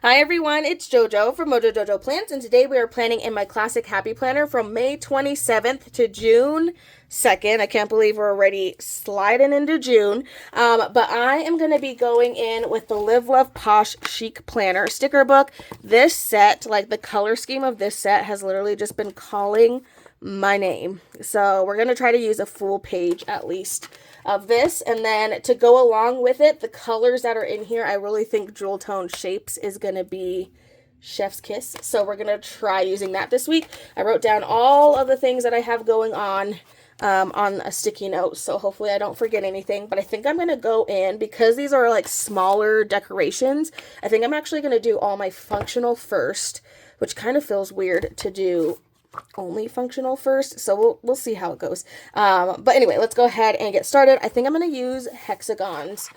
Hi everyone, it's JoJo from Mojo Jojo Plants, and today we are planning in my classic happy planner from May 27th to June 2nd. I can't believe we're already sliding into June. But I am going to be going in with the Live Love Posh Chic Planner sticker book. This set, like the color scheme of this set, has literally just been calling my name. So we're going to try to use a full page at least of this, and then to go along with it, the colors that are in here, I really think Jewel Tone Shapes is going to be chef's kiss. So we're going to try using that this week. I wrote down all of the things that I have going on a sticky note, so hopefully I don't forget anything. But I think I'm going to go in, because these are like smaller decorations, I think I'm actually going to do all my functional first, which kind of feels weird to do only functional first, so we'll see how it goes. But anyway, let's go ahead and get started. I think I'm going to use hexagons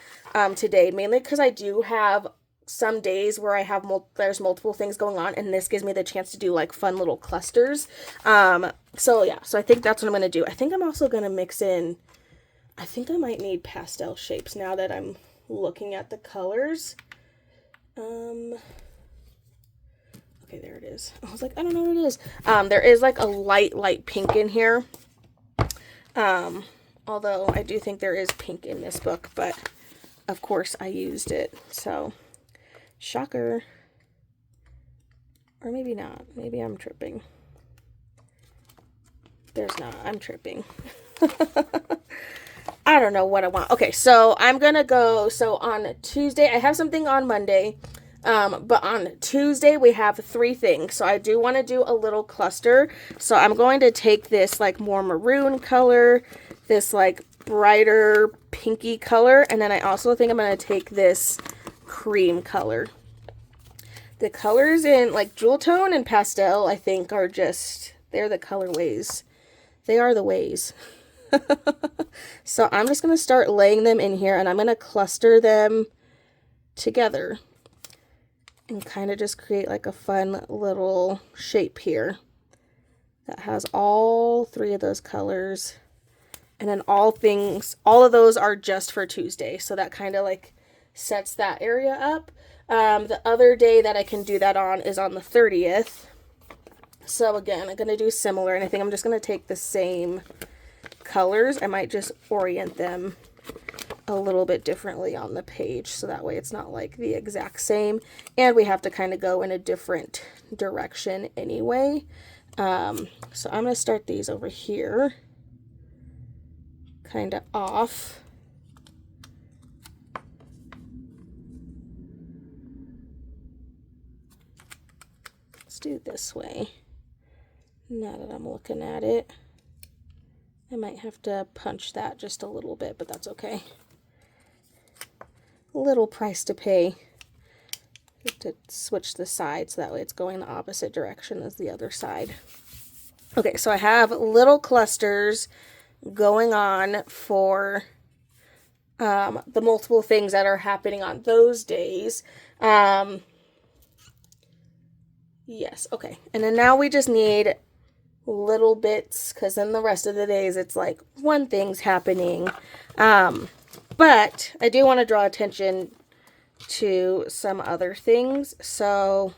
today, mainly because I do have some days where I have there's multiple things going on, and this gives me the chance to do like fun little clusters. So yeah, so I think that's what I'm going to do. I think I'm also going to mix in, I think I might need pastel shapes now that I'm looking at the colors. Okay, there it is. I was like, I don't know what it is. There is like a light pink in here. Although I do think there is pink in this book, but of course I used it. So, shocker. Or maybe not. Maybe I'm tripping. There's not. I'm tripping. I don't know what I want. Okay, so I'm going to go. So on Tuesday, I have something on Monday. But on Tuesday we have 3 things. So I do want to do a little cluster. So I'm going to take this like more maroon color, this like brighter pinky color, and then I also think I'm going to take this cream color. The colors in like Jewel Tone and Pastel, I think, are just, they're the colorways. They are the ways. So I'm just going to start laying them in here, and I'm going to cluster them together and kind of just create like a fun little shape here that has all 3 of those colors. And then all of those are just for Tuesday, so that kind of like sets that area up. The other day that I can do that on is on the 30th. So again, I'm going to do similar, and I think I'm just going to take the same colors. I might just orient them a little bit differently on the page, so that way it's not like the exact same, and we have to kind of go in a different direction anyway. So I'm going to start these over here kind of off. Let's do it this way. Now that I'm looking at it, I might have to punch that just a little bit, but that's okay. Little price to pay to switch the side, so that way it's going the opposite direction as the other side. Okay, so I have little clusters going on for the multiple things that are happening on those days. Yes, okay. And then now we just need little bits, because then the rest of the days it's like one thing's happening. But I do want to draw attention to some other things, so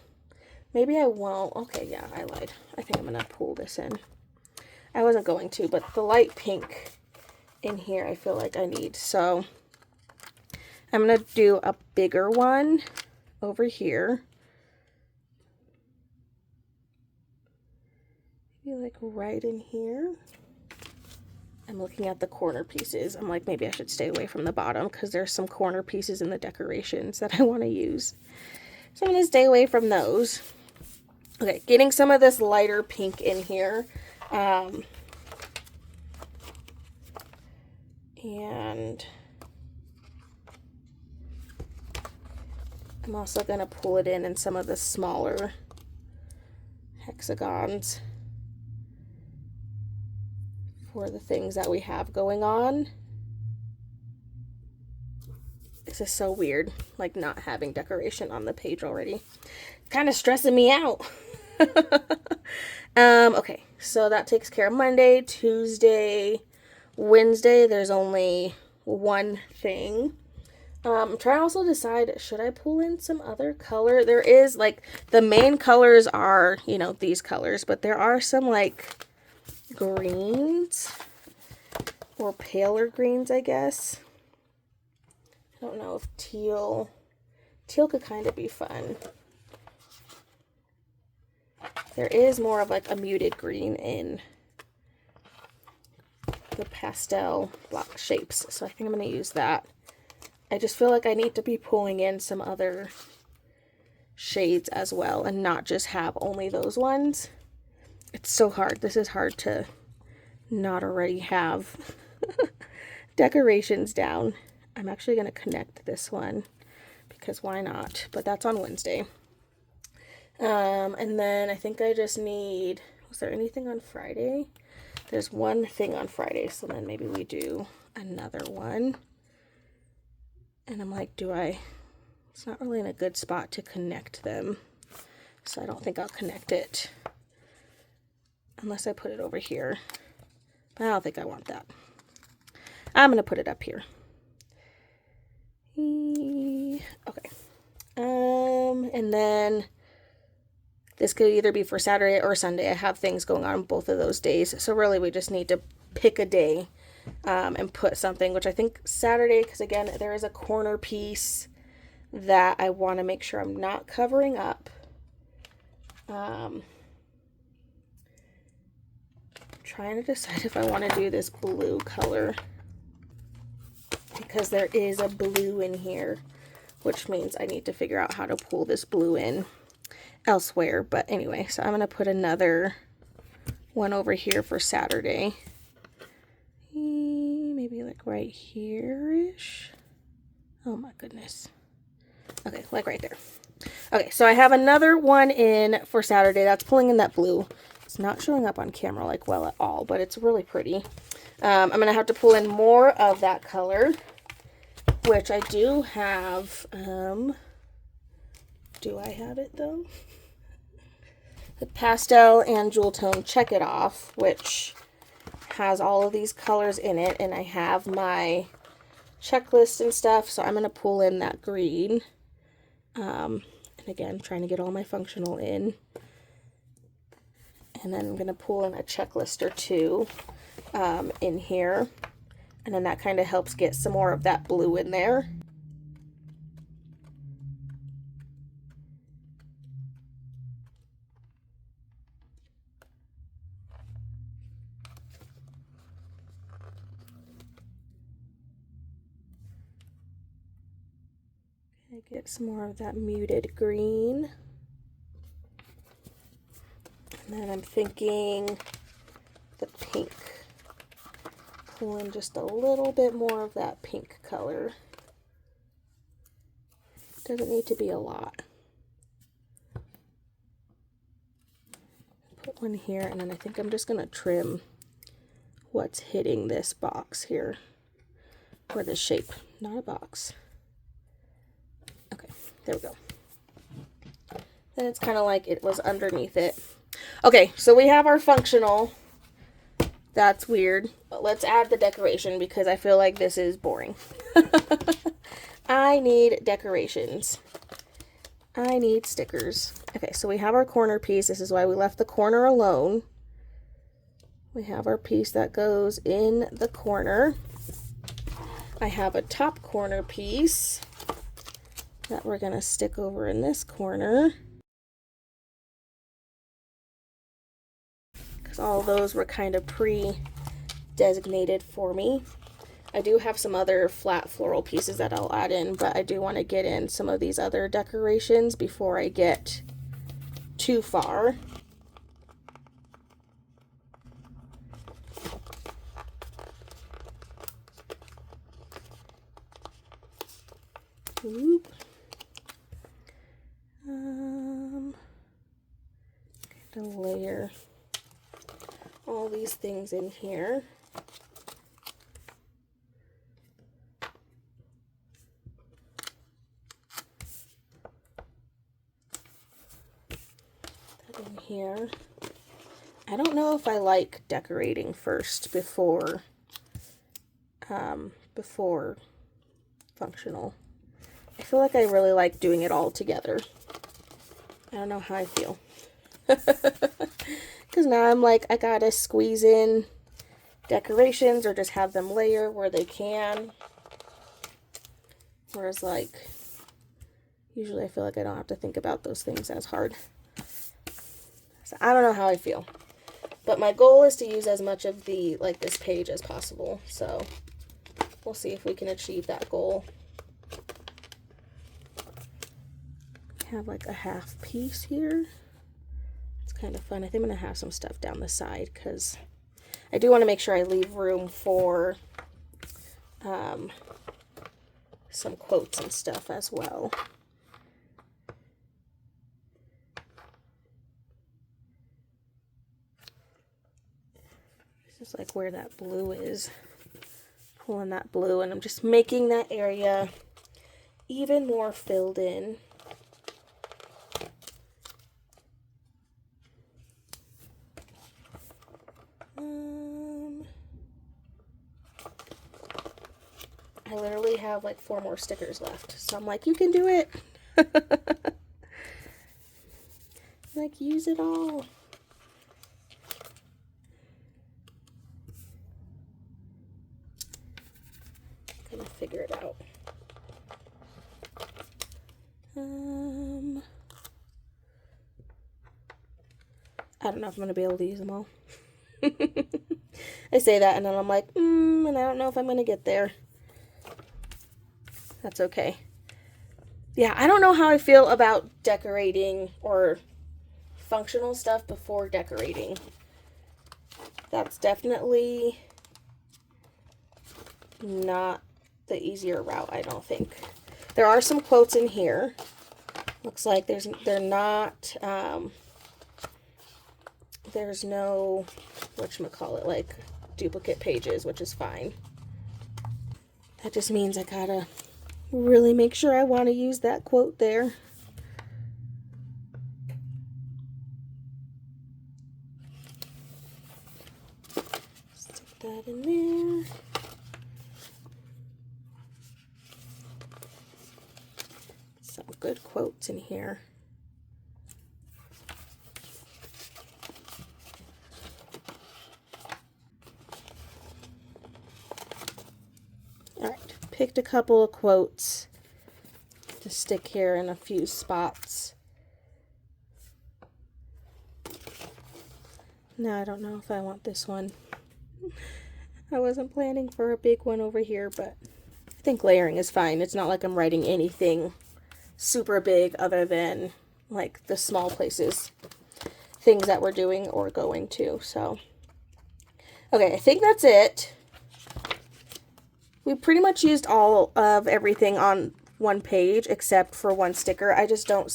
maybe I won't. Okay, yeah, I lied. I think I'm going to pull this in. I wasn't going to, but the light pink in here I feel like I need. So I'm going to do a bigger one over here. Maybe like right in here. I'm looking at the corner pieces. I'm like, maybe I should stay away from the bottom, because there's some corner pieces in the decorations that I want to use. So I'm going to stay away from those. Okay, getting some of this lighter pink in here. And I'm also going to pull it in some of the smaller hexagons for the things that we have going on. This is so weird, like not having decoration on the page already. Kind of stressing me out. Okay, so that takes care of Monday. Tuesday, Wednesday, there's only one thing. I'm trying to also decide, should I pull in some other color? There is, like, the main colors are, you know, these colors, but there are some, like, greens or paler greens, I guess. I don't know if teal could kind of be fun. There is more of like a muted green in the pastel block shapes, so I think I'm going to use that. I just feel like I need to be pulling in some other shades as well and not just have only those ones. It's so hard. This is hard to not already have decorations down. I'm actually going to connect this one because why not? But that's on Wednesday. And then I think I just need, was there anything on Friday? There's one thing on Friday, so then maybe we do another one. And I'm like, it's not really in a good spot to connect them. So I don't think I'll connect it unless I put it over here. But I don't think I want that. I'm going to put it up here. Okay. And then this could either be for Saturday or Sunday. I have things going on both of those days. So really we just need to pick a day and put something, which I think Saturday, because again, there is a corner piece that I want to make sure I'm not covering up. Trying to decide if I want to do this blue color because there is a blue in here, which means I need to figure out how to pull this blue in elsewhere. But anyway, so I'm going to put another one over here for Saturday. Maybe like right here-ish. Oh my goodness. Okay, like right there. Okay, so I have another one in for Saturday. That's pulling in that blue. It's not showing up on camera like well at all, but it's really pretty. I'm going to have to pull in more of that color, which I do have. Do I have it though? The Pastel and Jewel Tone Check It Off, which has all of these colors in it, and I have my checklist and stuff, so I'm going to pull in that green. And again, trying to get all my functional in. And then I'm going to pull in a checklist or two in here. And then that kind of helps get some more of that blue in there. Get some more of that muted green. And then I'm thinking the pink. Pull in just a little bit more of that pink color. Doesn't need to be a lot. Put one here, and then I think I'm just going to trim what's hitting this box here. Or this shape, not a box. Okay, there we go. Then it's kind of like it was underneath it. Okay, so we have our functional. That's weird. But let's add the decoration because I feel like this is boring. I need decorations. I need stickers. Okay, so we have our corner piece. This is why we left the corner alone. We have our piece that goes in the corner. I have a top corner piece that we're going to stick over in this corner. Because all those were kind of pre-designated for me. I do have some other flat floral pieces that I'll add in, but I do want to get in some of these other decorations before I get too far. Oop. To layer all these things in here. That in here. I don't know if I like decorating first before functional. I feel like I really like doing it all together. I don't know how I feel. Because now I'm like, I gotta squeeze in decorations or just have them layer where they can. Whereas like, usually I feel like I don't have to think about those things as hard. So I don't know how I feel. But my goal is to use as much of the, like, this page as possible. So we'll see if we can achieve that goal. Have like a half piece here. It's kind of fun. I think I'm going to have some stuff down the side because I do want to make sure I leave room for some quotes and stuff as well. This is like where that blue is. Pulling that blue, and I'm just making that area even more filled in. I literally have like 4 more stickers left, so I'm like, you can do it. Like, use it all. Gonna figure it out. I don't know if I'm gonna be able to use them all. I say that and then I'm like, and I don't know if I'm gonna get there. That's okay. Yeah, I don't know how I feel about decorating or functional stuff before decorating. That's definitely not the easier route, I don't think. There are some quotes in here. Looks like they're not, there's no, whatchamacallit, like duplicate pages, which is fine. That just means I gotta really make sure I want to use that quote there. Stick that in there. Some good quotes in here. Alright, picked a couple of quotes to stick here in a few spots. Now I don't know if I want this one. I wasn't planning for a big one over here, but I think layering is fine. It's not like I'm writing anything super big other than like the small places, things that we're doing or going to. So, okay, I think that's it. We pretty much used all of everything on one page except for one sticker. I just don't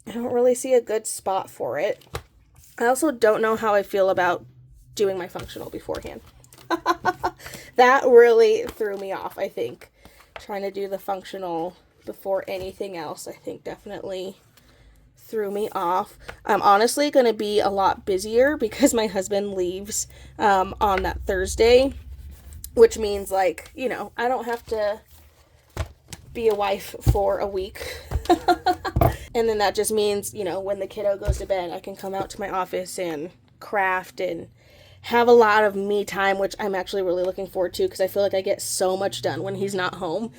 really see a good spot for it. I also don't know how I feel about doing my functional beforehand. That really threw me off, I think. Trying to do the functional before anything else, I think definitely threw me off. I'm honestly going to be a lot busier because my husband leaves on that Thursday, which means, like, you know, I don't have to be a wife for a week. And then that just means, you know, when the kiddo goes to bed, I can come out to my office and craft and have a lot of me time, which I'm actually really looking forward to because I feel like I get so much done when he's not home.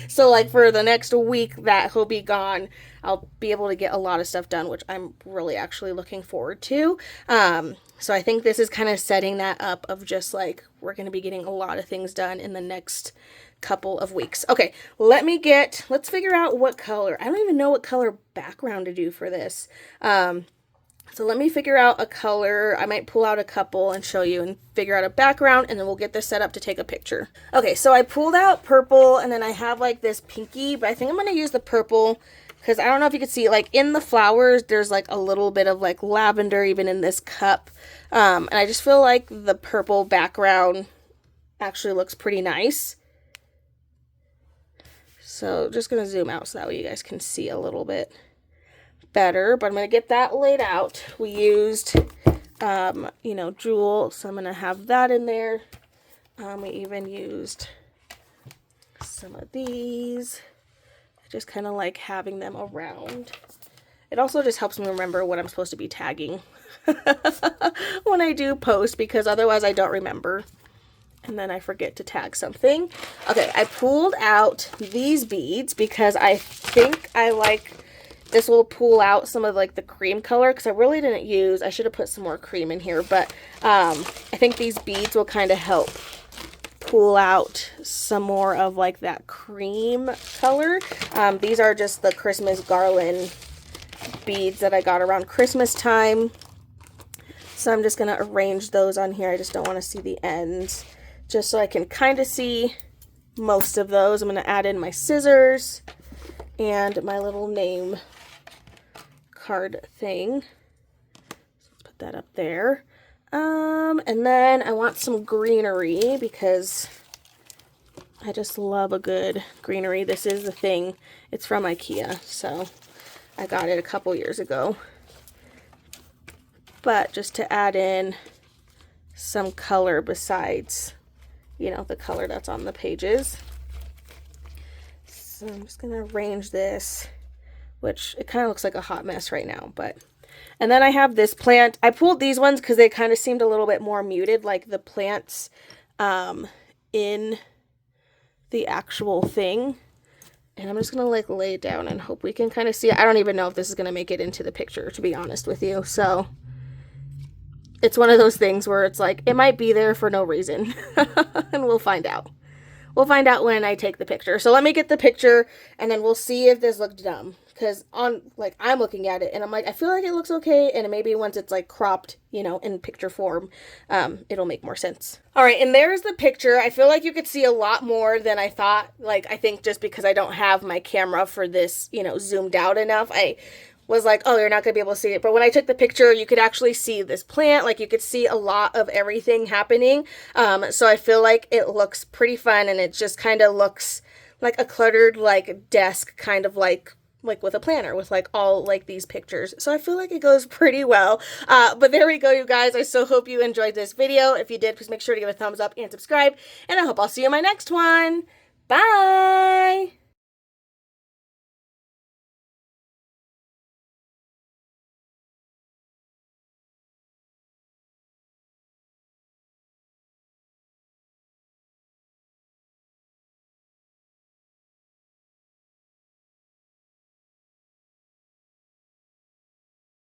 So like for the next week that he'll be gone, I'll be able to get a lot of stuff done, which I'm really actually looking forward to. So I think this is kind of setting that up of just like, we're going to be getting a lot of things done in the next couple of weeks. Okay, let's figure out what color. I don't even know what color background to do for this. So let me figure out a color. I might pull out a couple and show you and figure out a background, and then we'll get this set up to take a picture. Okay, so I pulled out purple, and then I have like this pinky, but I think I'm going to use the purple because I don't know if you can see, like in the flowers, there's like a little bit of like lavender even in this cup. And I just feel like the purple background actually looks pretty nice. So just going to zoom out so that way you guys can see a little bit better, but I'm going to get that laid out. We used, you know, Jewel, so I'm going to have that in there. We even used some of these. I just kind of like having them around. It also just helps me remember what I'm supposed to be tagging when I do post, because otherwise I don't remember. And then I forget to tag something. Okay, I pulled out these beads because I think I like, this will pull out some of like the cream color, because I really didn't use, I should have put some more cream in here, but I think these beads will kind of help pull out some more of like that cream color. These are just the Christmas garland beads that I got around Christmas time. So I'm just going to arrange those on here. I just don't want to see the ends, just so I can kind of see most of those. I'm going to add in my scissors and my little name card thing. So let's put that up there. And then I want some greenery, because I just love a good greenery. This is the thing. It's from IKEA, so I got it a couple years ago. But just to add in some color besides, you know, the color that's on the pages. So I'm just going to arrange this, which it kind of looks like a hot mess right now, but... And then I have this plant. I pulled these ones because they kind of seemed a little bit more muted, like the plants in the actual thing. And I'm just going to like lay it down and hope we can kind of see it. I don't even know if this is going to make it into the picture, to be honest with you. So it's one of those things where it's like, it might be there for no reason. And we'll find out. We'll find out when I take the picture. So let me get the picture and then we'll see if this looked dumb. Because on, like, I'm looking at it and I'm like, I feel like it looks okay. And maybe once it's like cropped, you know, in picture form, it'll make more sense. All right. And there's the picture. I feel like you could see a lot more than I thought. Like, I think just because I don't have my camera for this, you know, zoomed out enough, I was like, oh, you're not going to be able to see it. But when I took the picture, you could actually see this plant. Like, you could see a lot of everything happening. So I feel like it looks pretty fun, and it just kind of looks like a cluttered, like, desk, kind of like with a planner with like all like these pictures. So I feel like it goes pretty well. But there we go, you guys. I so hope you enjoyed this video. If you did, please make sure to give a thumbs up and subscribe. And I hope I'll see you in my next one. Bye!